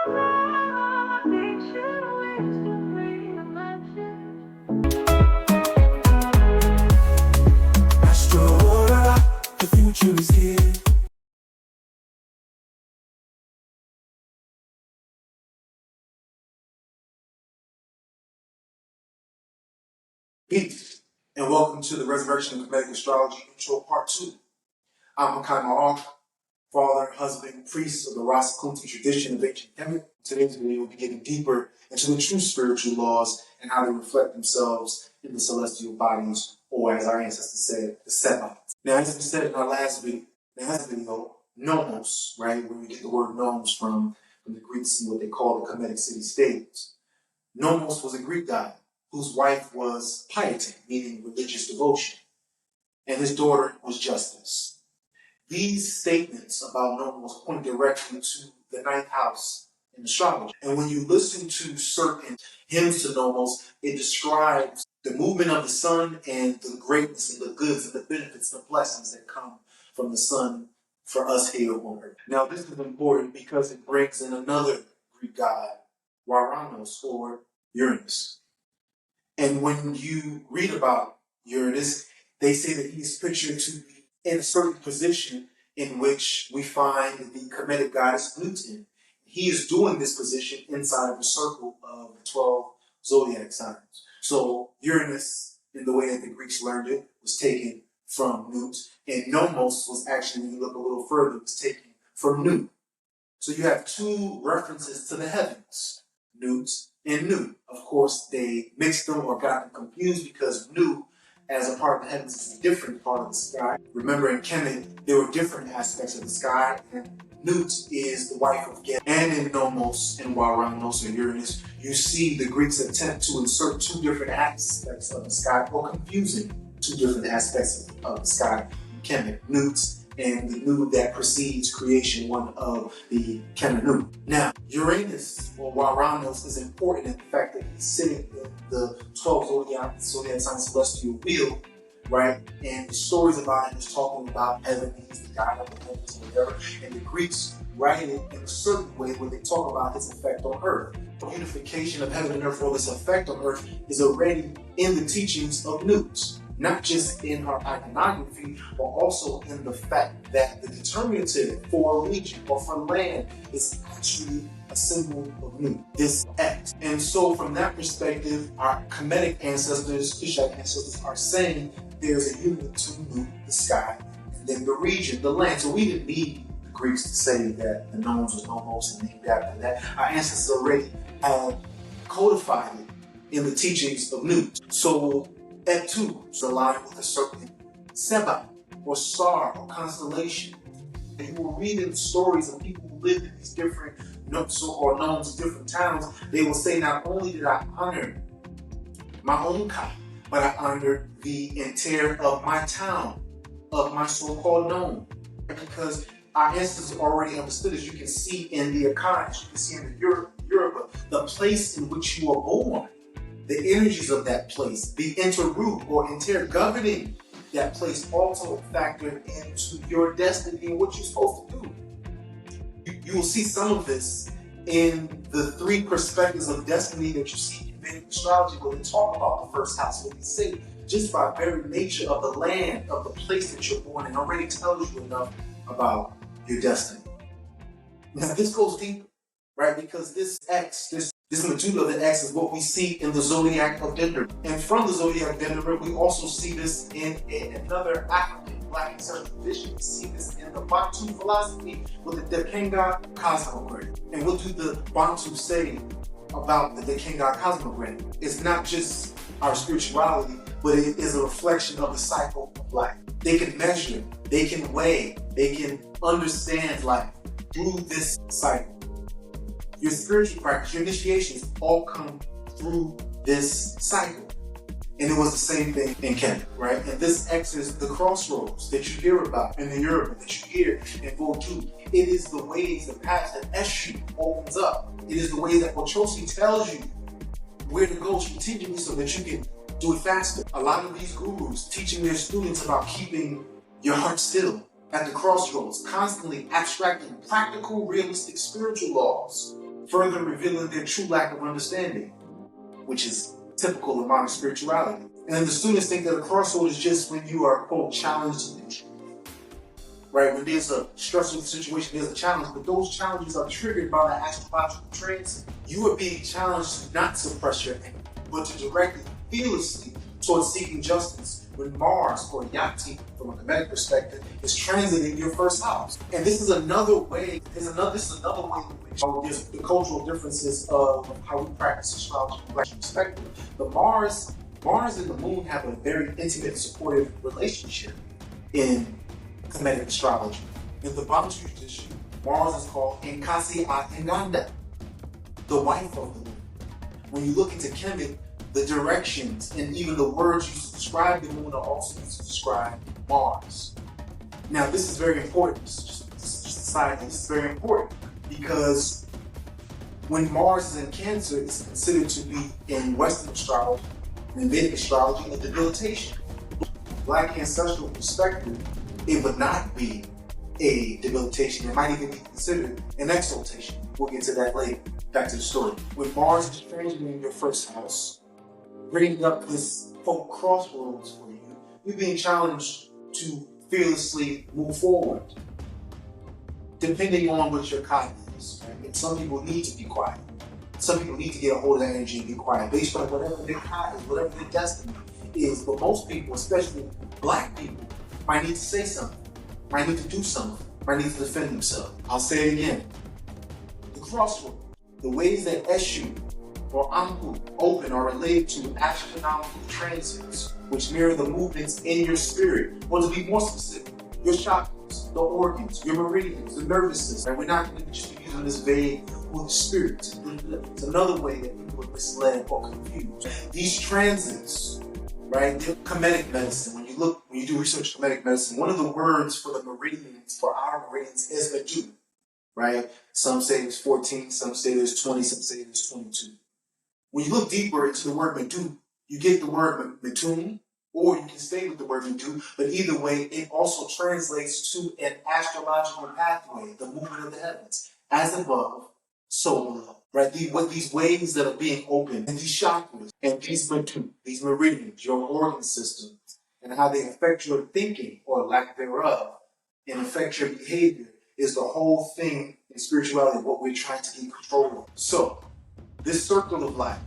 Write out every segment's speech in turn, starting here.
The future is here. Peace, and welcome to the Resurrection of Kemetic Astrology Intro Part 2. I'm Makai Ma'al, father, husband, priest of the Rasa tradition of ancient Kemet. Today's video will be getting deeper into the true spiritual laws and how they reflect themselves in the celestial bodies, or as our ancestors said, the Seba. Now, as we said in our last video, Nomos, right, where we get the word Nomos from the Greeks and what they call the Kemetic city-states. Nomos was a Greek god whose wife was piety, meaning religious devotion, and his daughter was justice. These statements about Nomos point directly to the ninth house in astrology. And when you listen to certain hymns to Nomos, it describes the movement of the sun and the greatness and the goods and the benefits and the blessings that come from the sun for us here on earth. Now, this is important because it brings in another Greek god, Uranus, or Uranus. And when you read about Uranus, they say that he's pictured to be in a certain position in which we find the Kemetic goddess Newton. He is doing this position inside of a circle of the 12 Zodiac signs. So Uranus, in the way that the Greeks learned it, was taken from Newt, and Nomos was actually, when you look a little further, was taken from Nu. So you have two references to the heavens, Newt and Nu. Of course, they mixed them or got them confused because Nu, as a part of the heavens, is a different part of the sky. Remember, in Kemet, there were different aspects of the sky, and Nut is the wife of Get. And in Nomos and Uranus or Uranus, you see the Greeks attempt to insert two different aspects of the sky, or confusing two different aspects of the sky in Kemet. Nut and the Nu that precedes creation, one of the Kemet. Now, Uranus or Uranus is important in the fact that he's sitting in the 12 Zodiac sign celestial wheel, right? And the stories about him is talking about heaven, he's the god of the heavens or whatever, and the Greeks write it in a certain way where they talk about his effect on earth. The unification of heaven and earth, or this effect on earth, is already in the teachings of Newt. Not just in her iconography, but also in the fact that the determinative for a region or for land is actually a symbol of Nu, this X. And so from that perspective, our Kemetic ancestors, Kushite ancestors, are saying there's a union between Nu, the sky, and then the region, the land. So we didn't need the Greeks to say that the Nomos was Nomos and named after that. Our ancestors already had codified it in the teachings of Nu. So Etu is aligned with a certain Seba, or star, or constellation. And you will read in the stories of people who lived in these different so-called nomes, different towns. They will say, not only did I honor my own kind, but I honored the interior of my town, of my so-called nome. Because our ancestors already understood, as you can see in the Akans, you can see in the Yoruba, the place in which you were born. The energies of that place, the interroot or intergoverning that place also factor into your destiny and what you're supposed to do. You will see some of this in the three perspectives of destiny that you see in Vedic astrology, where they talk about the first house, where they say just by very nature of the land, of the place that you're born in, already tells you enough about your destiny. Now this goes deeper, right? Because this X, this medu of the X is what we see in the Zodiac of Dendera. And from the Zodiac of Dendera, we also see this in another African Black ancestral tradition. We see this in the Bantu philosophy with the Dikenga Cosmogram. And what do the Bantu say about the Dikenga Cosmogram? It's not just our spirituality, but it is a reflection of the cycle of life. They can measure, they can weigh, they can understand life through this cycle. Your spiritual practice, your initiations all come through this cycle. And it was the same thing in Kemet, right? And this X is the crossroads that you hear about in the Yoruba, that you hear in Bantu. It is the ways, the paths that Eshu opens up. It is the way that Ochosi tells you where to go strategically so that you can do it faster. A lot of these gurus teaching their students about keeping your heart still at the crossroads, constantly abstracting practical, realistic spiritual laws further revealing their true lack of understanding, which is typical of modern spirituality. And then the students think that a crossroads is just when you are, quote, challenged to the truth. Right? When there's a stressful situation, there's a challenge, but those challenges are triggered by the astrological trends. You are being challenged to not suppress your anger, but to directly, fearlessly towards seeking justice. When Mars, or Yati, from a Kemetic perspective, is transiting your first house. And this is another way, this is another way in which there's the cultural differences of how we practice astrology from Black perspective. But Mars and the Moon have a very intimate and supportive relationship in Kemetic astrology. In the Bantu tradition, Mars is called Nkasi Atenganda, the wife of the moon. When you look into Kemet, the directions and even the words used to describe the moon are also used to describe Mars. Now, this is very important. Just this is very important because when Mars is in Cancer, it's considered to be, in Western astrology and in Vedic astrology, a debilitation. Black ancestral perspective, it would not be a debilitation. It might even be considered an exaltation. We'll get to that later. Back to the story. When Mars is transiting your first house, bringing up this, quote, crossroads for you, you're being challenged to fearlessly move forward, depending on what your kai is. Right? And some people need to be quiet. Some people need to get a hold of that energy and be quiet, based on whatever their kai is, whatever their destiny is. But most people, especially Black people, might need to say something, might need to do something, might need to defend themselves. I'll say it again. The crossroads, the ways that Eshu or Anpu open are related to astronomical transits, which mirror the movements in your spirit. Or to be more specific, your chakras, the organs, your meridians, the nervous system. And we're not going to just be using this vague with spirits. It's another way that people are misled or confused. These transits, right? They're Kemetic medicine. When you do research in Kemetic medicine, one of the words for the meridians, for our meridians, is medu, right? Some say there's 14, some say there's 20, some say there's 22. When you look deeper into the word medu, you get the word metun, or you can stay with the word medu, but either way, it also translates to an astrological pathway, the movement of the heavens. As above, so below. Right? These ways that are being opened, and these chakras, and these medu, these meridians, your organ systems, and how they affect your thinking, or lack thereof, and affect your behavior, is the whole thing in spirituality, what we're trying to get control of. So, this circle of life,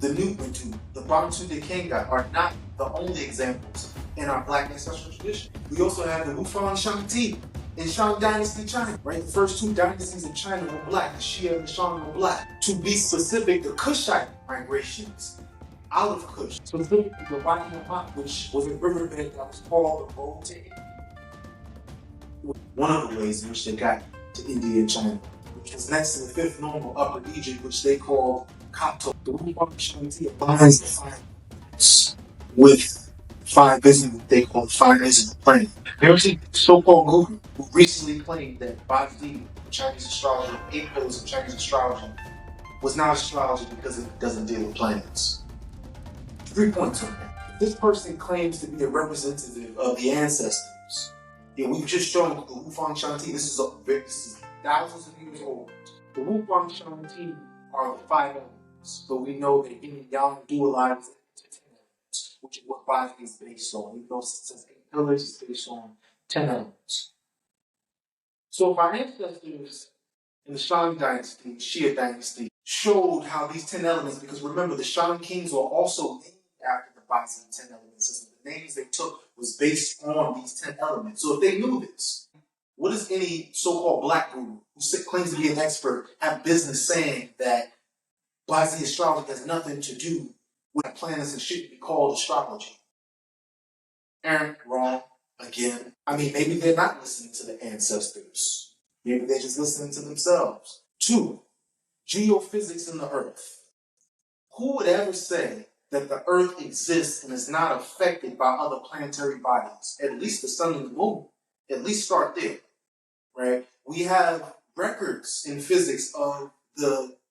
the Nubantu, the Bantu Dikenga are not the only examples in our Black ancestral tradition. We also have the Wufang Shangdi in Shang Dynasty China, right? The first two dynasties in China were Black, the Shia and the Shang were Black. To be specific, the Kushite migrations out of Kush, specifically the Bazi Astrology, which was a riverbed that was called the Road to India. One of the ways in which they got to India and China, which was next to the fifth normal upper region, which they called Kato. The Wufang Shangdi aligns the 5 planets with 5 visible, they call 5 visible planets. There was a so-called guru who recently claimed that Bazi, Chinese astrology, 8 pillars of Chinese astrology, was not astrology because it doesn't deal with planets. 3 points on that. This person claims to be a representative of the ancestors. Yeah, we've just shown the Wufang Shangdi. This is thousands of years old. The Wufang Shangdi are the 5 elements, but we know that yin and yang dualize into 10 elements, which is what Bazi is based on. Even though it says 8 pillars, it's based on 10 elements. So if our ancestors in the Shang dynasty, Shia dynasty, showed how these 10 elements, because remember, the Shang kings were also named after the Bazi 10 element system. The names they took was based on these 10 elements. So if they knew this, what does any so-called Black guru who claims to be an expert have business saying that Bazi astrology has nothing to do with planets and shouldn't be called astrology? Aaron, wrong again. I mean, maybe they're not listening to the ancestors. Maybe they're just listening to themselves. 2, geophysics in the Earth. Who would ever say that the Earth exists and is not affected by other planetary bodies? At least the sun and the moon. At least start there, right? We have records in physics of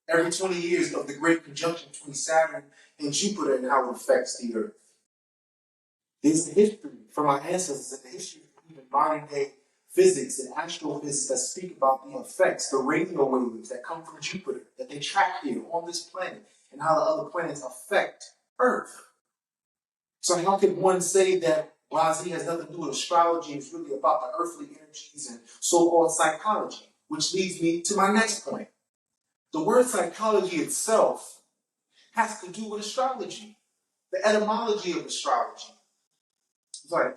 every 20 years of the great conjunction between Saturn and Jupiter and how it affects the Earth. There's a history from our ancestors and the history of even modern day physics and astrophysics that speak about the effects, the radio waves that come from Jupiter, that they track here on this planet, and how the other planets affect Earth. So how could one say that Bazi has nothing to do with astrology? It's really about the earthly energies and so-called psychology, which leads me to my next point. The word psychology itself has to do with astrology, the etymology of astrology.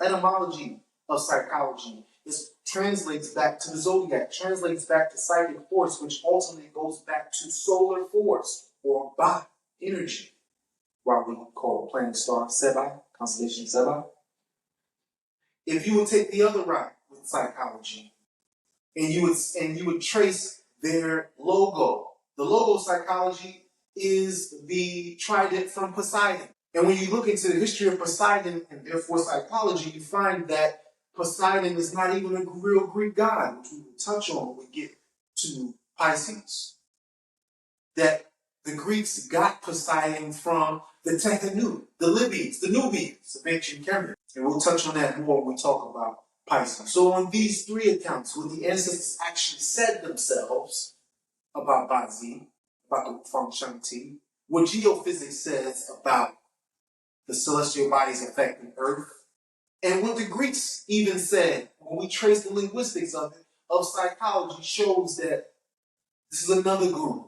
Etymology of psychology translates back to the Zodiac, translates back to psychic force, which ultimately goes back to solar force, or Ba, energy, what we call the planet star Seba, constellation Seba. If you would take the other route with psychology, and you would trace their logo, the logo psychology is the trident from Poseidon. And when you look into the history of Poseidon and therefore psychology, you find that Poseidon is not even a real Greek god, which we will touch on when we get to Pisces. That the Greeks got Poseidon from the Tehanu, the Libyans, the Nubians of ancient Kemet. And we'll touch on that more when we talk about Pisces. So on these three accounts, what the ancestors actually said themselves about Bazi, about the Wufang Shangdi, what geophysics says about the celestial bodies affecting Earth, and what the Greeks even said when we trace the linguistics of it, of psychology, shows that this is another group.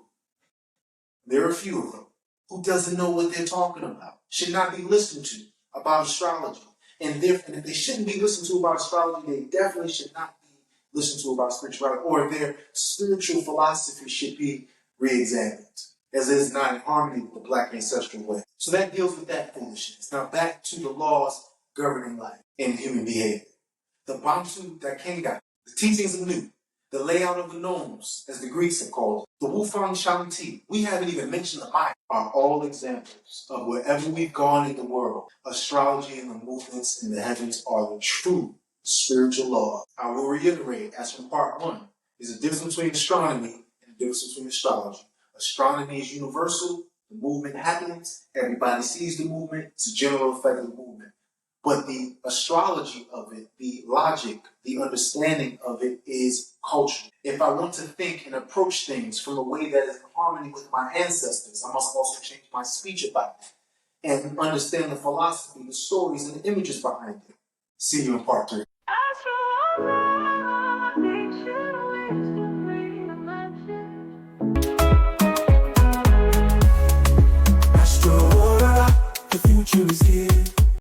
There are a few of them who doesn't know what they're talking about, should not be listened to about astrology. And if they shouldn't be listened to about astrology, they definitely should not be listened to about spirituality, or their spiritual philosophy should be re-examined, as it is not in harmony with the Black ancestral way. So that deals with that foolishness. Now back to the laws governing life and human behavior. The Bantu Dikenga, the teachings of Nu, the layout of the Nomos, as the Greeks have called it, the Wufang Shangdi, we haven't even mentioned the Maya, are all examples of wherever we've gone in the world. Astrology and the movements in the heavens are the true spiritual law. I will reiterate, as from part one, there's a difference between astronomy and a difference between astrology. Astronomy is universal, the movement happens, everybody sees the movement, it's a general effect of the movement. But the astrology of it, the logic, the understanding of it is cultural. If I want to think and approach things from a way that is in harmony with my ancestors, I must also change my speech about it and understand the philosophy, the stories, and the images behind it. See you in part 3. Astro, the future is here.